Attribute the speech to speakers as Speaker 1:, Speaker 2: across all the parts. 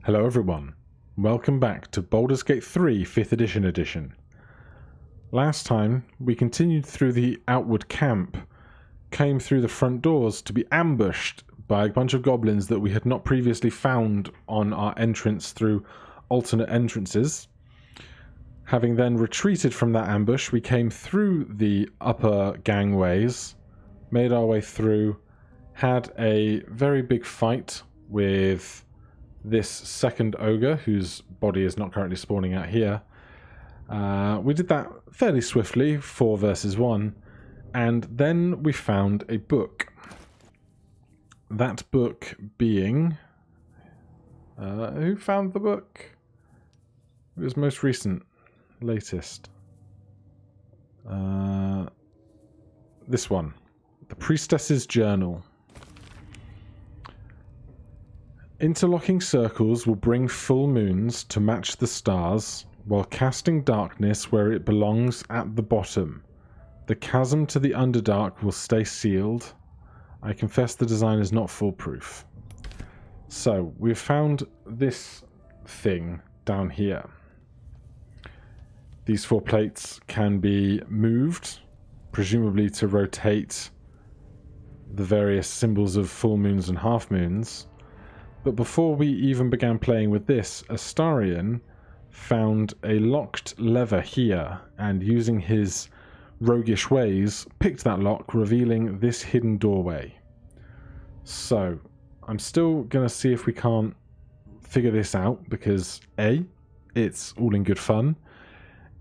Speaker 1: Hello everyone, welcome back to Baldur's Gate 3 5th edition. Last time we continued through the outward camp, came through the front doors to be ambushed by a bunch of goblins that we had not previously found on our entrance through alternate entrances. Having then retreated from that ambush, we came through the upper gangways, made our way through, had a very big fight with this second ogre, whose body is not currently spawning out here. We did that fairly swiftly, 4 versus 1, and then we found a book. That book being... who found the book? It was most recent, latest. This one. The Priestess's Journal. Interlocking circles will bring full moons to match the stars, while casting darkness where it belongs at the bottom. The chasm to the Underdark will stay sealed. I confess the design is not foolproof. So, we've found this thing down here. These 4 plates can be moved, presumably to rotate the various symbols of full moons and half moons. But before we even began playing with this, Astarion found a locked lever here, and using his roguish ways, picked that lock, revealing this hidden doorway. So, I'm still going to see if we can't figure this out, because A, it's all in good fun,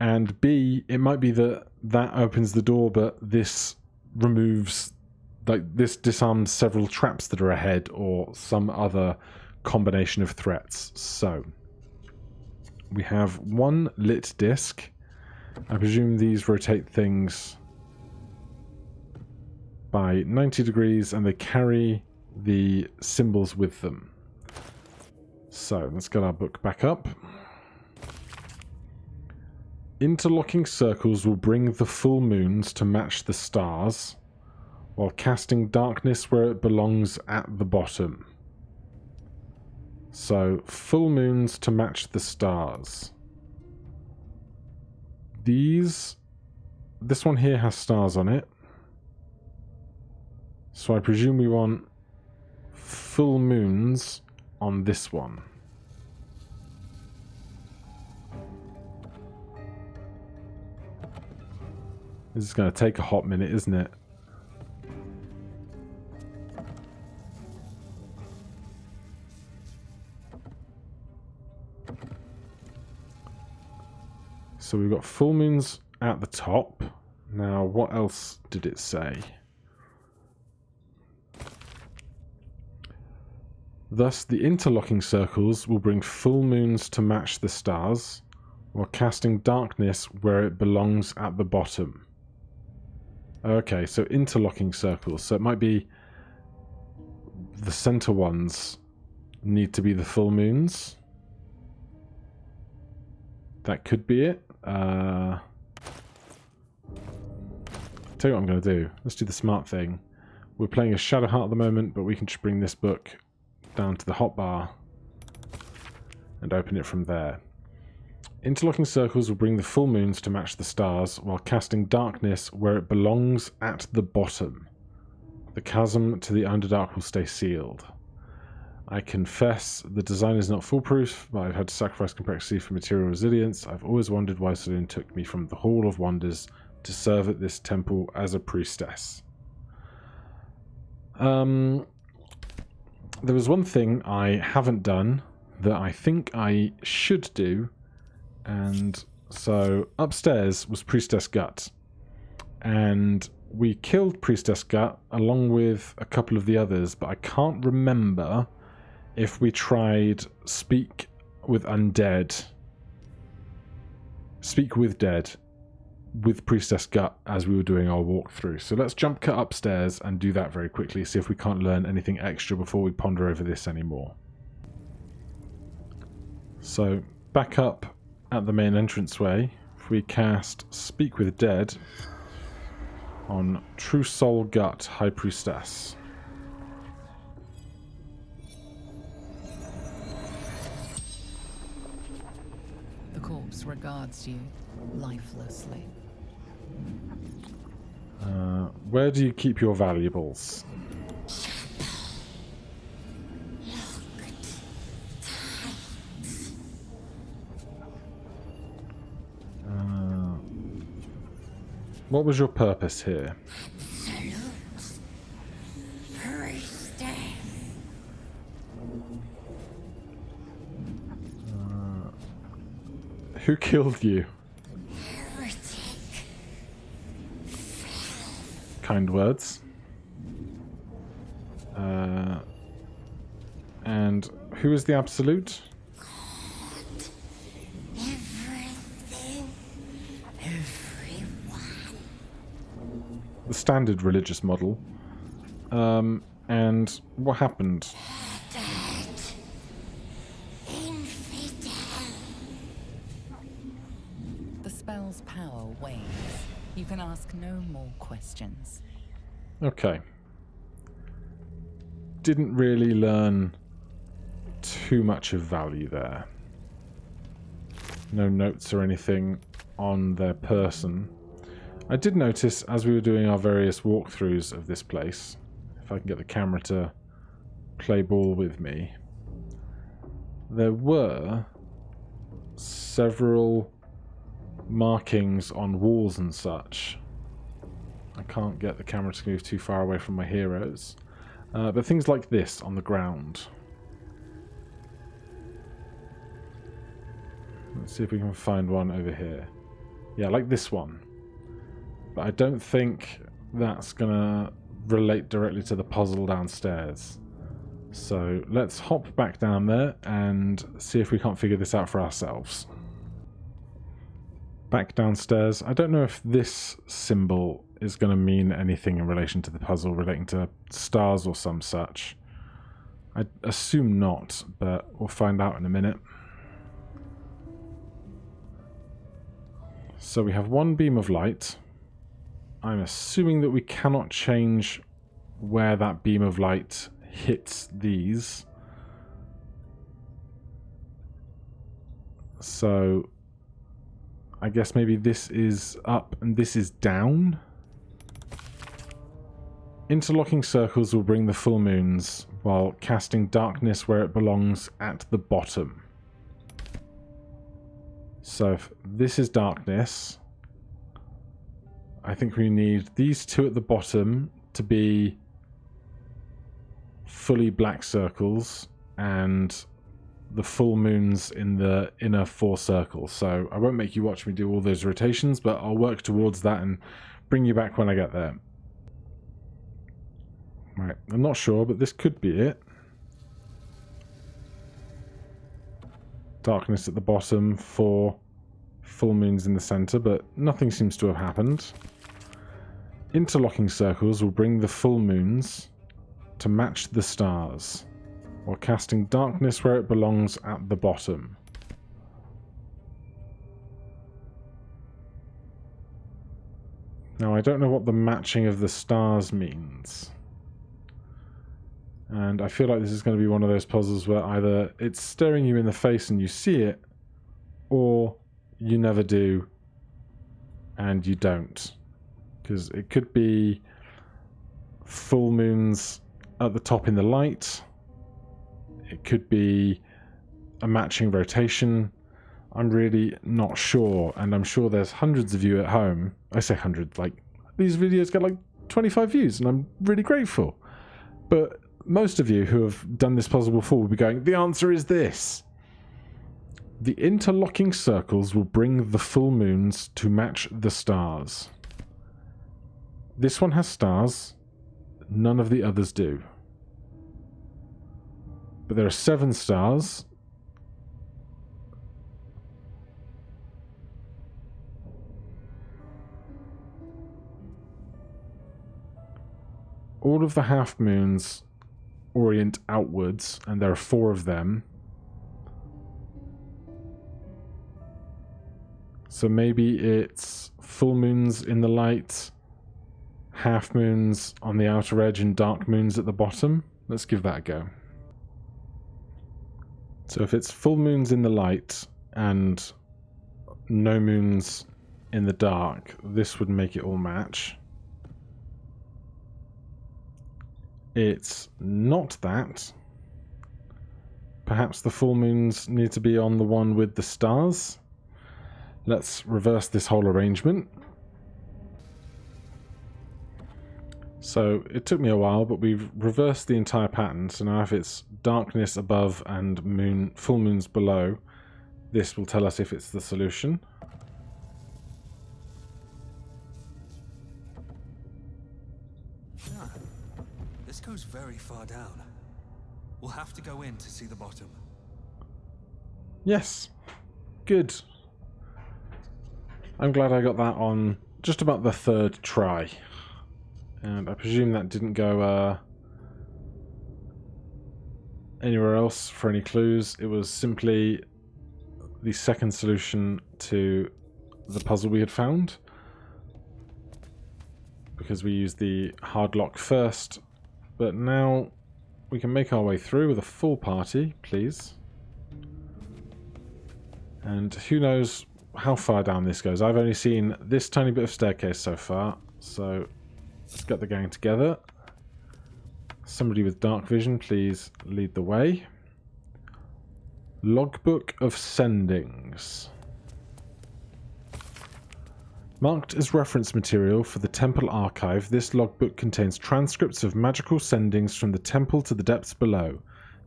Speaker 1: and B, it might be that that opens the door, but this removes... this disarms several traps that are ahead, or some other combination of threats. So, we have 1 lit disc. I presume these rotate things by 90 degrees, and they carry the symbols with them. So, let's get our book back up. Interlocking circles will bring the full moons to match the stars, while casting darkness where it belongs at the bottom. So, full moons to match the stars. This one here has stars on it. So I presume we want full moons on this one. This is going to take a hot minute, isn't it? So we've got full moons at the top. Now, what else did it say? Thus, the interlocking circles will bring full moons to match the stars, while casting darkness where it belongs at the bottom. Okay, so interlocking circles. So it might be the center ones need to be the full moons. That could be it. Tell you what I'm going to do. Let's do the smart thing. We're playing as Shadowheart at the moment, but we can just bring this book down to the hotbar and open it from there. Interlocking circles will bring the full moons to match the stars, while casting darkness where it belongs at the bottom. The chasm to the Underdark will stay sealed. I confess the design is not foolproof, but I've had to sacrifice complexity for material resilience. I've always wondered why Celine took me from the Hall of Wonders to serve at this temple as a priestess. There was one thing I haven't done that I think I should do, and so upstairs was Priestess Gut, and we killed Priestess Gut along with a couple of the others, but I can't remember if we tried Speak with Dead with Priestess Gut as we were doing our walkthrough. So let's jump cut upstairs and do that very quickly, see if we can't learn anything extra before we ponder over this anymore. So, back up at the main entranceway, if we cast Speak with Dead on True Soul Gut, High Priestess.
Speaker 2: corpse regards you lifelessly.
Speaker 1: Where do you keep your valuables? What was your purpose here? Who killed you? Kind words. And who is the Absolute? The standard religious model. And what happened?
Speaker 2: The spell's power wanes. You can ask no more questions.
Speaker 1: Okay. Didn't really learn too much of value there. No notes or anything on their person. I did notice as we were doing our various walkthroughs of this place, if I can get the camera to play ball with me, there were several markings on walls and such. I can't get the camera to move too far away from my heroes. But things like this on the ground. Let's see if we can find one over here. Yeah, like this one. But I don't think that's gonna relate directly to the puzzle downstairs. So let's hop back down there and see if we can't figure this out for ourselves. Back downstairs. I don't know if this symbol is going to mean anything in relation to the puzzle relating to stars or some such. I assume not, but we'll find out in a minute. So we have one beam of light. I'm assuming that we cannot change where that beam of light hits these. So I guess maybe this is up and this is down. Interlocking circles will bring the full moons, while casting darkness where it belongs at the bottom. So if this is darkness, I think we need these two at the bottom to be fully black circles, and the full moons in the inner 4 circles. So I won't make you watch me do all those rotations, but I'll work towards that and bring you back when I get there. Right, I'm not sure, but this could be it. Darkness at the bottom, 4 full moons in the center, but nothing seems to have happened. Interlocking circles will bring the full moons to match the stars, while casting darkness where it belongs at the bottom. Now, I don't know what the matching of the stars means. And I feel like this is going to be one of those puzzles where either it's staring you in the face and you see it, or you never do and you don't. Because it could be full moons at the top in the light. It could be a matching rotation. I'm really not sure, and I'm sure there's hundreds of you at home. I say hundreds, like, these videos get like 25 views, and I'm really grateful. But most of you who have done this puzzle before will be going, the answer is this. The interlocking circles will bring the full moons to match the stars. This one has stars. None of the others do. But there are 7 stars. All of the half moons orient outwards, and there are 4 of them. So maybe it's full moons in the light, half moons on the outer edge, and dark moons at the bottom. Let's give that a go. So if it's full moons in the light and no moons in the dark. This would make it all match. It's not that. Perhaps the full moons need to be on the one with the stars. Let's reverse this whole arrangement. So it took me a while, but we've reversed the entire pattern. So now if it's darkness above and full moons below, this will tell us if it's the solution.
Speaker 3: Ah, this goes very far down. We'll have to go in to see the bottom.
Speaker 1: Yes. Good. I'm glad I got that on just about the third try. And I presume that didn't go anywhere else for any clues. It was simply the second solution to the puzzle we had found, because we used the hard lock first. But now we can make our way through with a full party, please. And who knows how far down this goes. I've only seen this tiny bit of staircase so far, so let's get the gang together. Somebody with dark vision, please lead the way. Logbook of Sendings. Marked as reference material for the temple archive, this logbook contains transcripts of magical sendings from the temple to the depths below.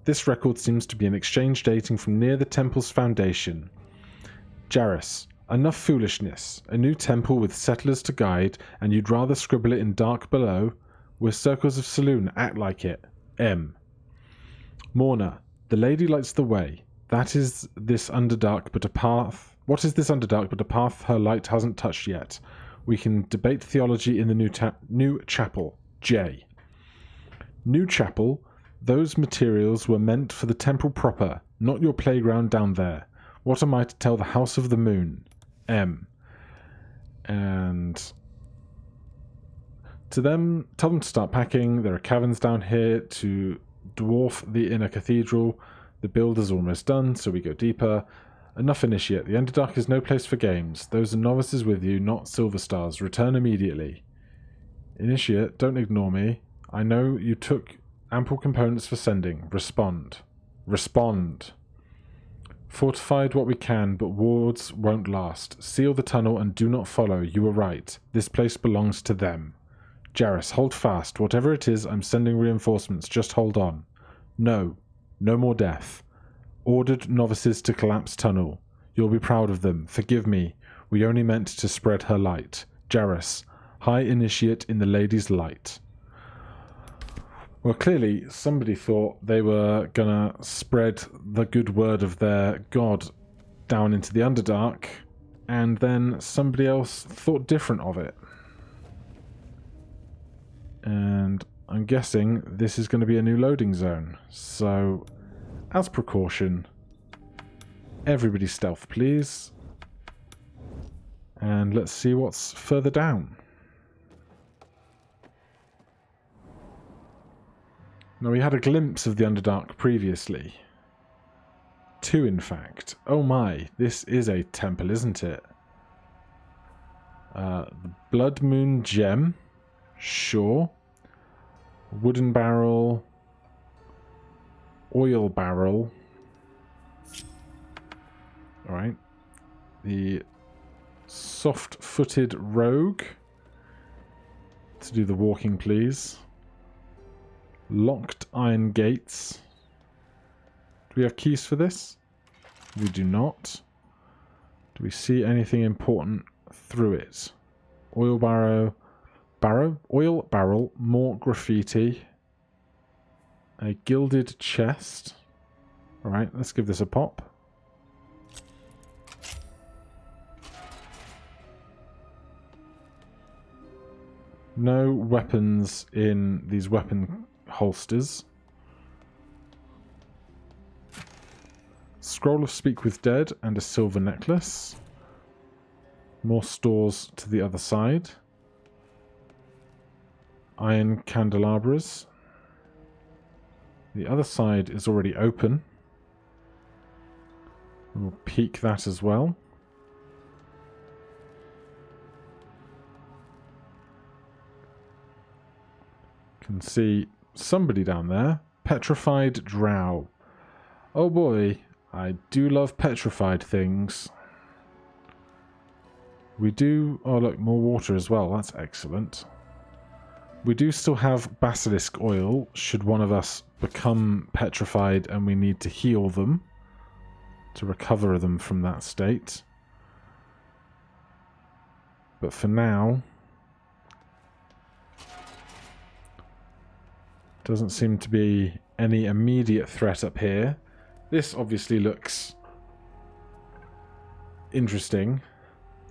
Speaker 1: This record seems to be an exchange dating from near the temple's foundation. Jarrus, enough foolishness. A new temple with settlers to guide, and you'd rather scribble it in dark below? We're circles of saloon, act like it. M. Morna, the lady lights the way. That is this underdark but a path. What is this underdark but a path her light hasn't touched yet? We can debate theology in the new chapel. J. New chapel. Those materials were meant for the temple proper, not your playground down there. What am I to tell the House of the Moon? M. And to them, tell them to start packing. There are caverns down here to dwarf the inner cathedral. The build is almost done, so we go deeper. Enough, Initiate. The Underdark is no place for games. Those are novices with you, not Silver Stars. Return immediately. Initiate, don't ignore me. I know you took ample components for sending. Respond. Respond. Fortified what we can, but wards won't last. Seal the tunnel and do not follow. You were right. This place belongs to them. Jarrus, hold fast. Whatever it is, I'm sending reinforcements. Just hold on. No. No more death. Ordered novices to collapse tunnel. You'll be proud of them. Forgive me. We only meant to spread her light. Jarrus, High Initiate in the Lady's Light. Well, clearly somebody thought they were gonna spread the good word of their god down into the Underdark, and then somebody else thought different of it. And I'm guessing this is going to be a new loading zone. So, as precaution, everybody stealth, please. And let's see what's further down. Now, we had a glimpse of the Underdark previously. 2, in fact. Oh my, this is a temple, isn't it? The Blood Moon Gem. Sure. Wooden barrel. Oil barrel. Alright. The soft-footed rogue. To do the walking, please. Locked iron gates. Do we have keys for this? We do not. Do we see anything important through it? Oil barrow. Oil barrel. More graffiti. A gilded chest. Alright, let's give this a pop. No weapons in these weapon holsters. Scroll of Speak with Dead and a silver necklace. More stores to the other side. Iron candelabras. The other side is already open. We'll peek that as well. Can see somebody down there. Petrified drow. Oh boy, I do love petrified things. We do... Oh look, more water as well. That's excellent. We do still have basilisk oil, should one of us become petrified and we need to heal them. To recover them from that state. But for now... Doesn't seem to be any immediate threat up here. This obviously looks interesting.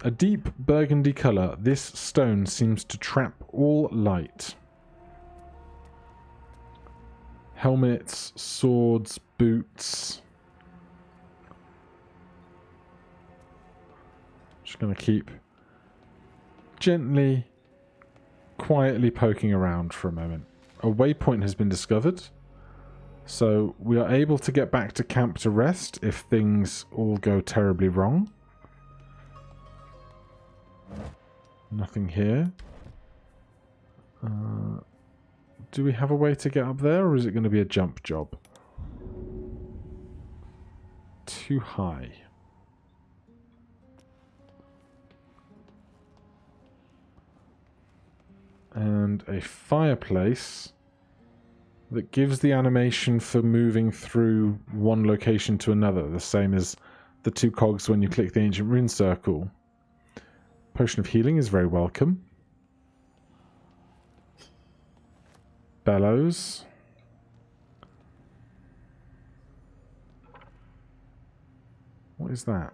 Speaker 1: A deep burgundy colour. This stone seems to trap all light. Helmets, swords, boots. Just going to keep gently, quietly poking around for a moment. A waypoint has been discovered. So we are able to get back to camp to rest if things all go terribly wrong. Nothing here. Do we have a way to get up there, or is it going to be a jump job? Too high. And a fireplace that gives the animation for moving through one location to another, the same as the two cogs when you click the ancient rune circle. Potion of healing is very welcome. Bellows. What is that?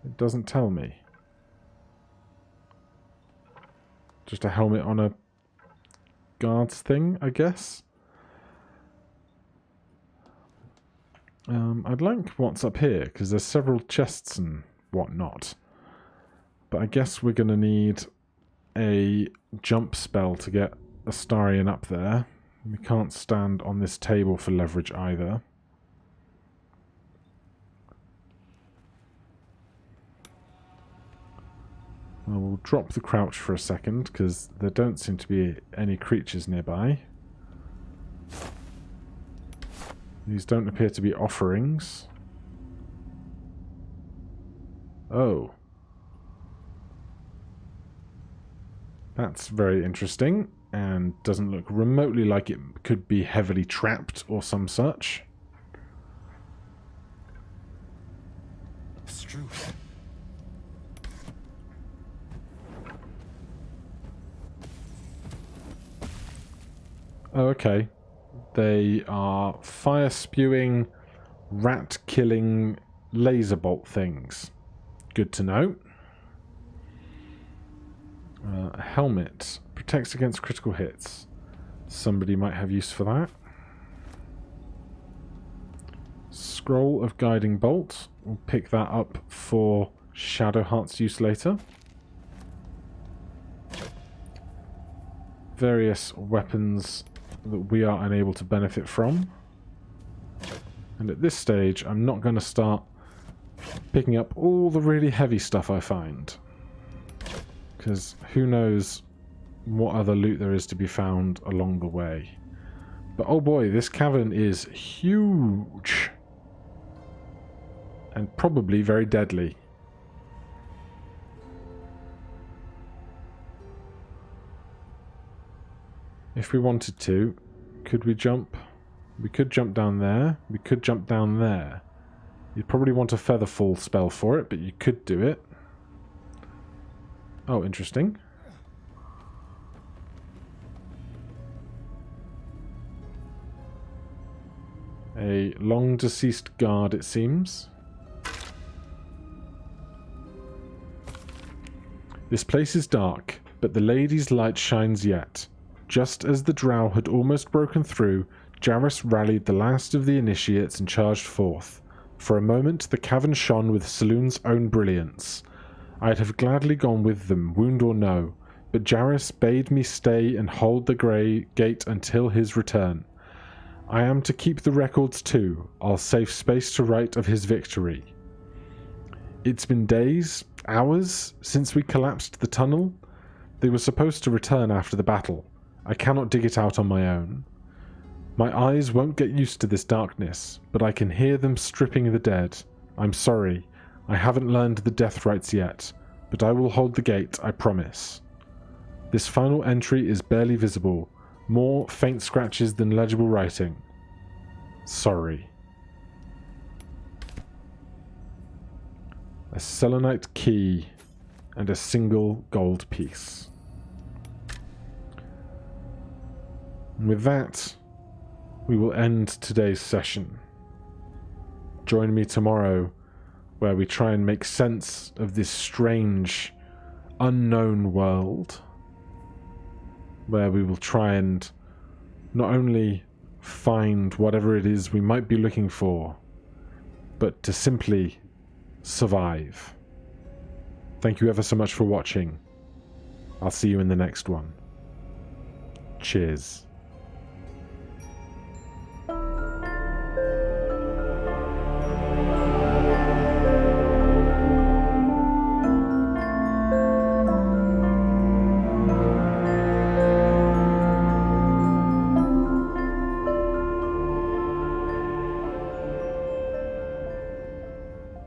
Speaker 1: It doesn't tell me. Just a helmet on a guard's thing, I guess. I'd like what's up here, because there's several chests and whatnot. But I guess we're going to need a jump spell to get Astarion up there. We can't stand on this table for leverage either. Well, we'll drop the crouch for a second, because there don't seem to be any creatures nearby. These don't appear to be offerings. Oh. That's very interesting, and doesn't look remotely like it could be heavily trapped or some such.
Speaker 3: Struth.
Speaker 1: Oh, okay. They are fire-spewing, rat-killing laser bolt things. Good to know. A helmet. Protects against critical hits. Somebody might have use for that. Scroll of Guiding Bolt. We'll pick that up for Shadowheart's use later. Various weapons that we are unable to benefit from. And at this stage, I'm not going to start picking up all the really heavy stuff I find. Because who knows what other loot there is to be found along the way. But oh boy, this cavern is huge. And probably very deadly. If we wanted to, could we jump? We could jump down there. We could jump down there. You'd probably want a feather fall spell for it, but you could do it. Oh, interesting. A long deceased guard, it seems. This place is dark, but the lady's light shines yet. Just as the drow had almost broken through, Jarrus rallied the last of the initiates and charged forth. For a moment, the cavern shone with Saloon's own brilliance. I'd have gladly gone with them, wound or no, but Jarrus bade me stay and hold the grey gate until his return. I am to keep the records too. I'll save space to write of his victory. It's been days, hours, since we collapsed the tunnel. They were supposed to return after the battle. I cannot dig it out on my own. My eyes won't get used to this darkness, but I can hear them stripping the dead. I'm sorry, I haven't learned the death rites yet, but I will hold the gate, I promise. This final entry is barely visible, more faint scratches than legible writing. Sorry. A selenite key and a single gold piece. And with that, we will end today's session. Join me tomorrow, where we try and make sense of this strange, unknown world, where we will try and not only find whatever it is we might be looking for, but to simply survive. Thank you ever so much for watching. I'll see you in the next one. Cheers.